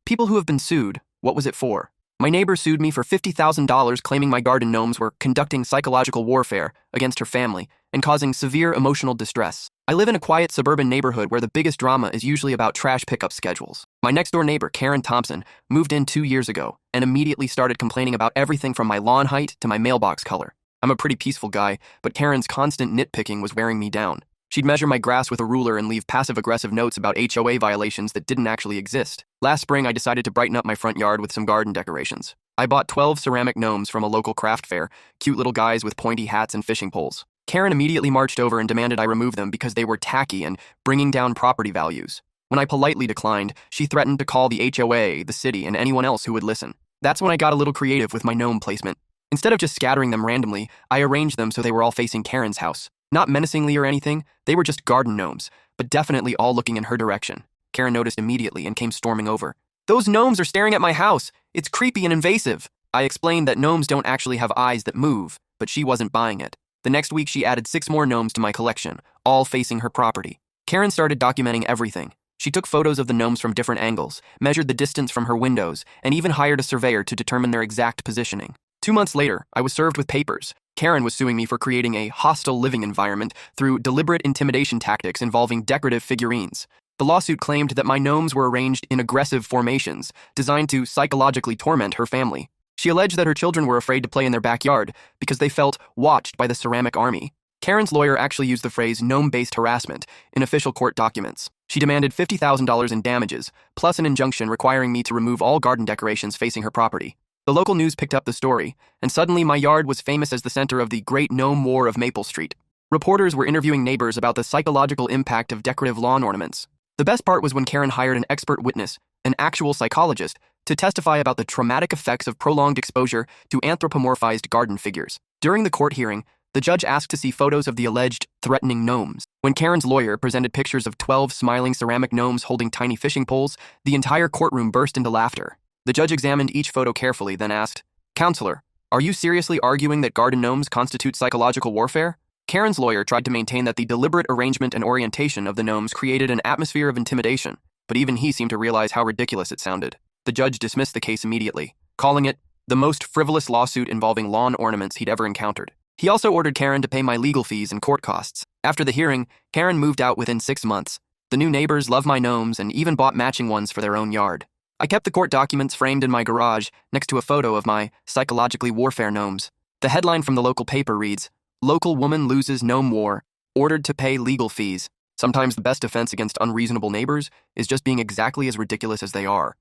People who have been sued, what was it for? My neighbor sued me for $50,000 claiming my garden gnomes were conducting psychological warfare against her family and causing severe emotional distress. I live in a quiet suburban neighborhood where the biggest drama is usually about trash pickup schedules. My next-door neighbor, Thompson, moved in 2 years ago and immediately started complaining about everything from my lawn height to my mailbox color. I'm a pretty peaceful guy, but Karen's constant nitpicking was wearing me down. She'd measure my grass with a ruler and leave passive-aggressive notes about HOA violations that didn't actually exist. Last spring, I decided to brighten up my front yard with some garden decorations. I bought 12 ceramic gnomes from a local craft fair, cute little guys with pointy hats and fishing poles. Karen immediately marched over and demanded I remove them because they were tacky and bringing down property values. When I politely declined, she threatened to call the HOA, the city, and anyone else who would listen. That's when I got a little creative with my gnome placement. Instead of just scattering them randomly, I arranged them so they were all facing Karen's house. Not menacingly or anything, they were just garden gnomes, but definitely all looking in her direction. Karen noticed immediately and came storming over. "Those gnomes are staring at my house. It's creepy and invasive." I explained that gnomes don't actually have eyes that move, but she wasn't buying it. The next week, she added 6 more gnomes to my collection, all facing her property. Karen started documenting everything. She took photos of the gnomes from different angles, measured the distance from her windows, and even hired a surveyor to determine their exact positioning. 2 months later, I was served with papers. Karen was suing me for creating a hostile living environment through deliberate intimidation tactics involving decorative figurines. The lawsuit claimed that my gnomes were arranged in aggressive formations, designed to psychologically torment her family. She alleged that her children were afraid to play in their backyard because they felt watched by the ceramic army. Karen's lawyer actually used the phrase gnome-based harassment in official court documents. She demanded $50,000 in damages, plus an injunction requiring me to remove all garden decorations facing her property. The local news picked up the story, and suddenly my yard was famous as the center of the Great Gnome War of Maple Street. Reporters were interviewing neighbors about the psychological impact of decorative lawn ornaments. The best part was when Karen hired an expert witness, an actual psychologist, to testify about the traumatic effects of prolonged exposure to anthropomorphized garden figures. During the court hearing, the judge asked to see photos of the alleged threatening gnomes. When Karen's lawyer presented pictures of 12 smiling ceramic gnomes holding tiny fishing poles, the entire courtroom burst into laughter. The judge examined each photo carefully, then asked, "Counselor, are you seriously arguing that garden gnomes constitute psychological warfare?" Karen's lawyer tried to maintain that the deliberate arrangement and orientation of the gnomes created an atmosphere of intimidation, but even he seemed to realize how ridiculous it sounded. The judge dismissed the case immediately, calling it the most frivolous lawsuit involving lawn ornaments he'd ever encountered. He also ordered Karen to pay my legal fees and court costs. After the hearing, Karen moved out within 6 months. The new neighbors loved my gnomes and even bought matching ones for their own yard. I kept the court documents framed in my garage next to a photo of my psychologically warfare gnomes. The headline from the local paper reads, "Local woman loses gnome war, ordered to pay legal fees." Sometimes the best defense against unreasonable neighbors is just being exactly as ridiculous as they are.